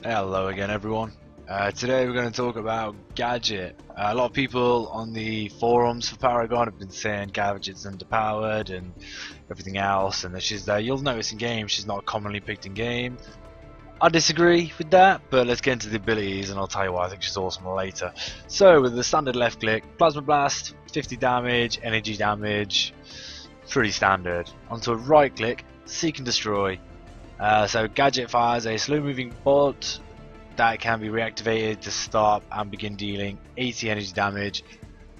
Hello again everyone. Today we're going to talk about Gadget. A lot of people on the forums for Paragon have been saying Gadget's underpowered and everything else, and that you'll notice in game she's not commonly picked in game. I disagree with that, but let's get into the abilities and I'll tell you why I think she's awesome later. So with the standard left click, Plasma Blast, 50 damage, energy damage, pretty standard. Onto a right click, Seek and Destroy. So Gadget fires a slow moving bolt that can be reactivated to stop and begin dealing 80 energy damage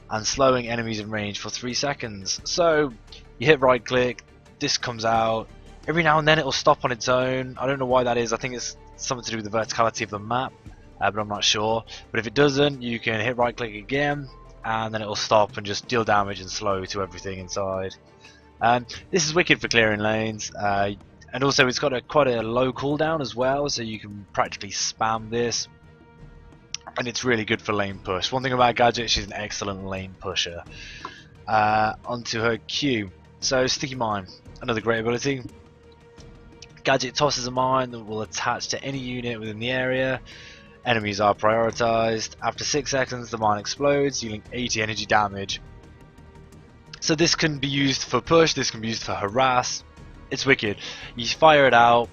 and slowing enemies in range for 3 seconds. So you hit right click, this comes out, every now and then it'll stop on its own. I don't know why that is. I think it's something to do with the verticality of the map, but I'm not sure. But if it doesn't, you can hit right click again and then it will stop and just deal damage and slow to everything inside. This is wicked for clearing lanes. And also it's got quite a low cooldown as well, so you can practically spam this. And it's really good for lane push. One thing about Gadget, she's an excellent lane pusher. Onto her Q. So Sticky Mine, another great ability. Gadget tosses a mine that will attach to any unit within the area. Enemies are prioritized. After 6 seconds the mine explodes, dealing 80 energy damage. So this can be used for push, this can be used for harass. It's wicked. You fire it out,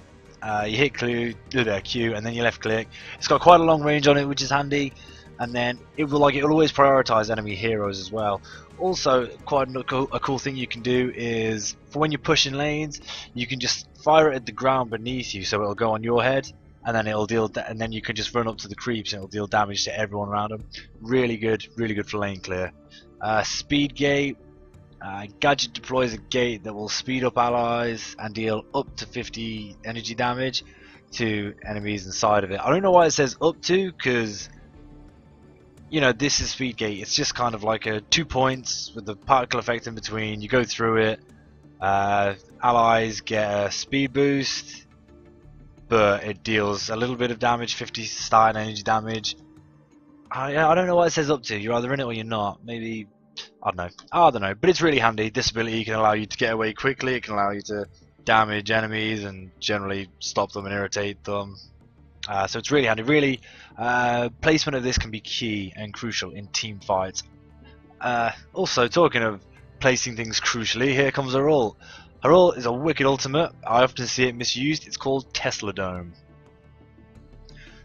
you hit Q, and then you left click. It's got quite a long range on it, which is handy. And then it will always prioritize enemy heroes as well. Also, quite a cool thing you can do is for when you're pushing lanes, you can just fire it at the ground beneath you, so it'll go on your head, and then it'll deal. And then you can just run up to the creeps, and it'll deal damage to everyone around them. Really good for lane clear. Speed gate. Gadget deploys a gate that will speed up allies and deal up to 50 energy damage to enemies inside of it. I don't know why it says up to, because this is speed gate. It's just kind of like a 2 points with the particle effect in between. You go through it. Allies get a speed boost, but it deals a little bit of damage, 50 stun energy damage. I don't know what it says up to. You're either in it or you're not. Maybe. I don't know, but it's really handy. This ability can allow you to get away quickly, it can allow you to damage enemies and generally stop them and irritate them. So it's really handy. Really, placement of this can be key and crucial in team fights. Also, talking of placing things crucially, here comes her ult. Her ult is a wicked ultimate. I often see it misused. It's called Tesla Dome.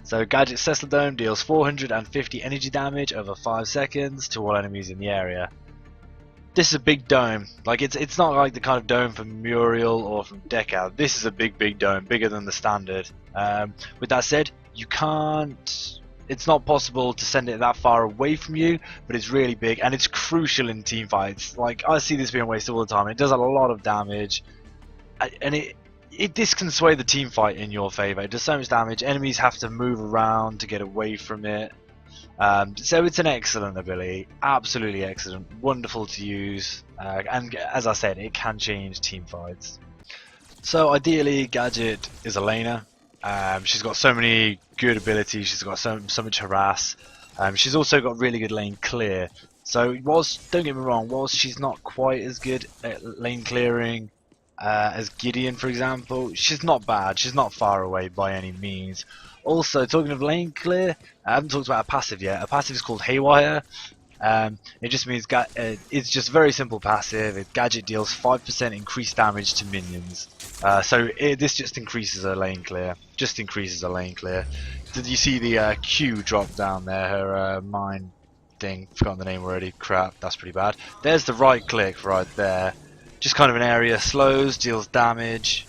So Gadget's Tesla Dome deals 450 energy damage over 5 seconds to all enemies in the area. This is a big dome. Like it's not like the kind of dome from Muriel or from Decal. This is a big dome, bigger than the standard. With that said, you can't. It's not possible to send it that far away from you, but it's really big and it's crucial in team fights. Like I see this being wasted all the time. It does a lot of damage, and this can sway the team fight in your favor. It does so much damage. Enemies have to move around to get away from it. So it's an excellent ability, absolutely excellent, wonderful to use, and as I said, it can change team fights. So ideally, Gadget is a laner. She's got so many good abilities. She's got so much harass. She's also got really good lane clear. So don't get me wrong, whilst she's not quite as good at lane clearing as Gideon, for example, she's not bad. She's not far away by any means. Also, talking of lane clear, I haven't talked about a passive yet. A passive is called Haywire. It just means it's just a very simple passive. Gadget deals 5% increased damage to minions. This just increases her lane clear. Just increases her lane clear. Did you see the Q drop down there? Her mine thing. Forgotten the name already. Crap, that's pretty bad. There's the right click right there. Just kind of an area, slows, deals damage.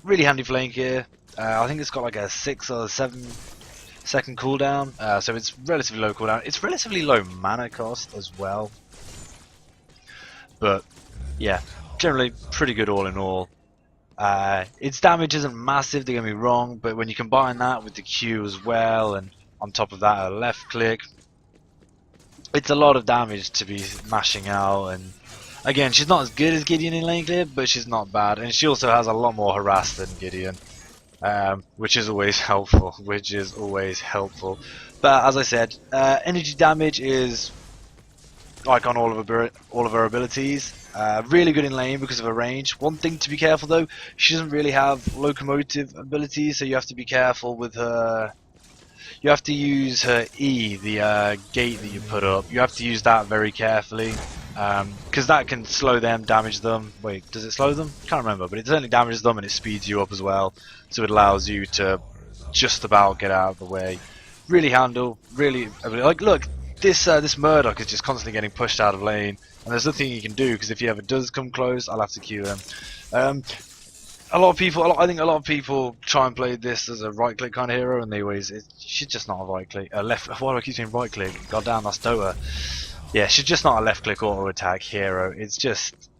Really handy for lane clear. I think it's got like a 6 or 7 second cooldown, so it's relatively low cooldown. It's relatively low mana cost as well. But yeah, generally pretty good all in all. Its damage isn't massive, don't get me wrong, but when you combine that with the Q as well, and on top of that a left click, it's a lot of damage to be mashing out. And again, she's not as good as Gideon in lane clear, but she's not bad, and she also has a lot more harass than Gideon. Which is always helpful. But as I said, energy damage is like on all of her abilities. Really good in lane because of her range. One thing to be careful though, she doesn't really have locomotive abilities, so you have to be careful with her. You have to use her E, the gate that you put up. You have to use that very carefully, because that can slow them, damage them. Wait, does it slow them? Can't remember, but it certainly damages them and it speeds you up as well. So it allows you to just about get out of the way. Really handle, really like look. This Murdoch is just constantly getting pushed out of lane, and there's nothing you can do because if he ever does come close, I'll have to queue him. A lot of people, I think a lot of people try and play this as a right-click kind of hero, and they always, she's just not a right-click, left. Why do I keep saying right-click? God damn, that's Dota. Yeah, she's just not a left-click auto-attack hero. It's just,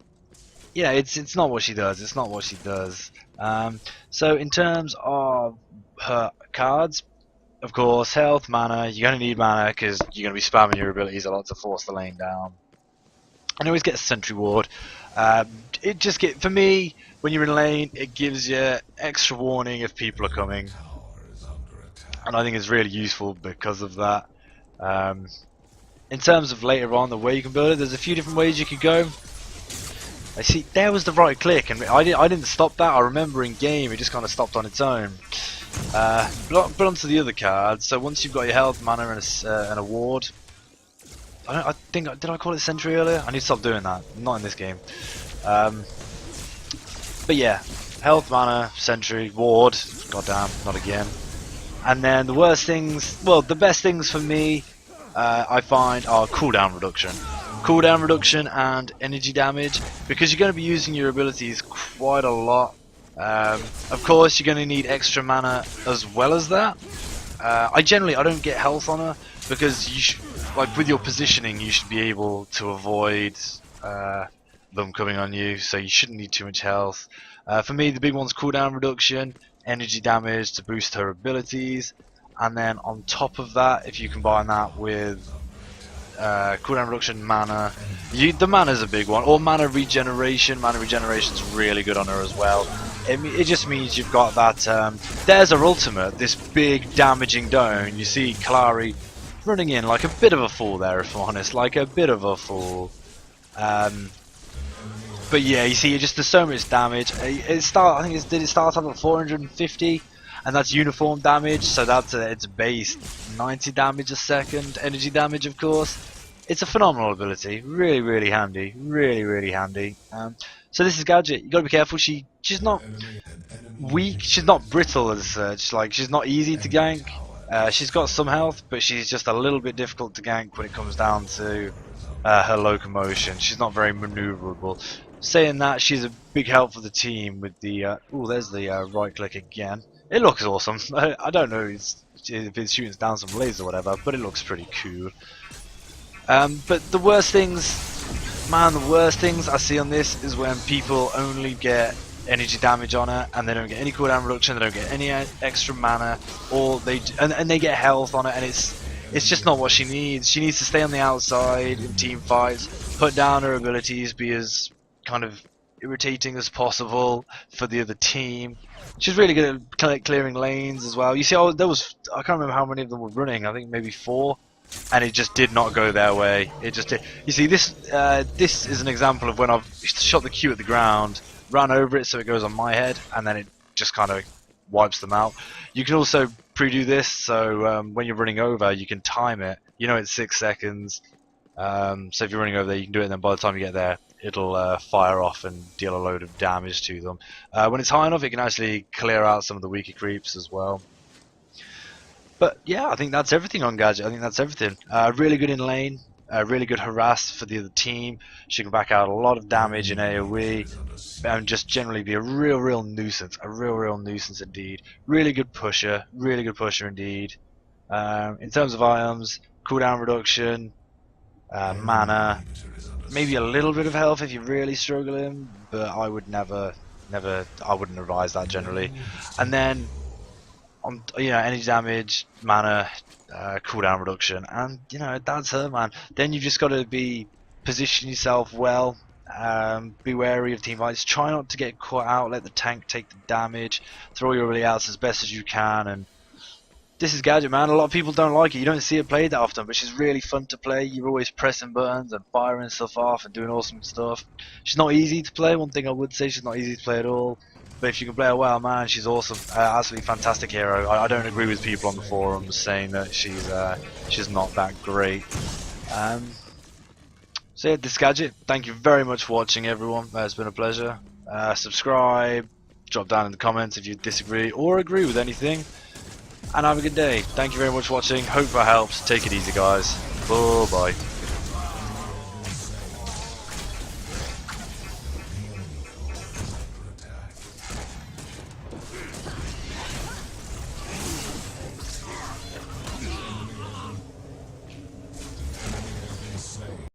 yeah, it's not what she does. It's not what she does. So in terms of her cards, of course, health, mana. You're gonna need mana because you're gonna be spamming your abilities a lot to force the lane down. And always get a sentry ward. It just for me, when you're in lane, it gives you extra warning if people are coming, and I think it's really useful because of that. In terms of later on the way you can build it, there's a few different ways you could go. I see there was the right click, and I didn't stop that. I remember in game it just kind of stopped on its own. But onto the other cards. So once you've got your health, mana, and a ward. I think, did I call it sentry earlier? I need to stop doing that. Not in this game. But yeah, health, mana, sentry, ward. Goddamn, not again. And then the worst things, well, the best things for me, I find are cooldown reduction. Cooldown reduction and energy damage, because you're going to be using your abilities quite a lot. Of course, you're going to need extra mana as well as that. I don't get health on her because like with your positioning, you should be able to avoid them coming on you, so you shouldn't need too much health. For me, the big one's cooldown reduction, energy damage to boost her abilities, and then on top of that, if you combine that with cooldown reduction, mana, the mana's a big one, or mana regeneration. Mana regeneration's really good on her as well. It just means you've got that. There's her ultimate, this big damaging dome. You see Kalari running in like a bit of a fool there, if I'm honest, like a bit of a fool. But yeah, you see, there's so much damage. Did it start off at 450, and that's uniform damage, so that's its base 90 damage a second, energy damage, of course. It's a phenomenal ability, really, really handy, really, really handy. So this is Gadget. You gotta be careful. She's not weak. She's not brittle as such. Like, she's not easy to gank. She's got some health, but she's just a little bit difficult to gank when it comes down to her locomotion. She's not very maneuverable. Saying that, she's a big help for the team with the. There's the right click again. It looks awesome. I don't know if it's shooting down some lasers or whatever, but it looks pretty cool. But the worst things, man, the worst things I see on this is when people only get energy damage on her and they don't get any cooldown reduction, they don't get any extra mana, or they get health on it, and it's just not what she needs. She needs to stay on the outside in team fights, put down her abilities, be as kind of irritating as possible for the other team. She's really good at clearing lanes as well. You see, I can't remember how many of them were running. I think maybe 4. And it just did not go their way. It just did. You see, this is an example of when I've shot the Q at the ground, ran over it so it goes on my head, and then it just kind of wipes them out. You can also pre-do this, so when you're running over, you can time it. You know, it's 6 seconds. So if you're running over there, you can do it, and then by the time you get there, it'll fire off and deal a load of damage to them. When it's high enough, it can actually clear out some of the weaker creeps as well. But yeah, I think that's everything on Gadget. I think that's everything. Really good in lane, really good harass for the other team. She can back out a lot of damage in AoE, and just generally be a real nuisance. A real nuisance indeed. Really good pusher indeed. In terms of items, cooldown reduction, mana, maybe a little bit of health if you're really struggling, but I would never, I wouldn't advise that generally. And then, energy damage, mana, cooldown reduction, and that's her, man. Then you've just got to position yourself well, be wary of team fights, try not to get caught out, let the tank take the damage, throw your ability out as best as you can, and this is Gadget, man. A lot of people don't like it. You don't see it played that often, but she's really fun to play. You're always pressing buttons and firing stuff off and doing awesome stuff. She's not easy to play. One thing I would say, she's not easy to play at all. But if you can play her well, man, she's awesome. Absolutely fantastic hero. I don't agree with people on the forums saying that she's not that great. So yeah, this is Gadget. Thank you very much for watching, everyone. It's been a pleasure. Subscribe, drop down in the comments if you disagree or agree with anything. And have a good day. Thank you very much for watching. Hope that helps. Take it easy, guys. Bye bye.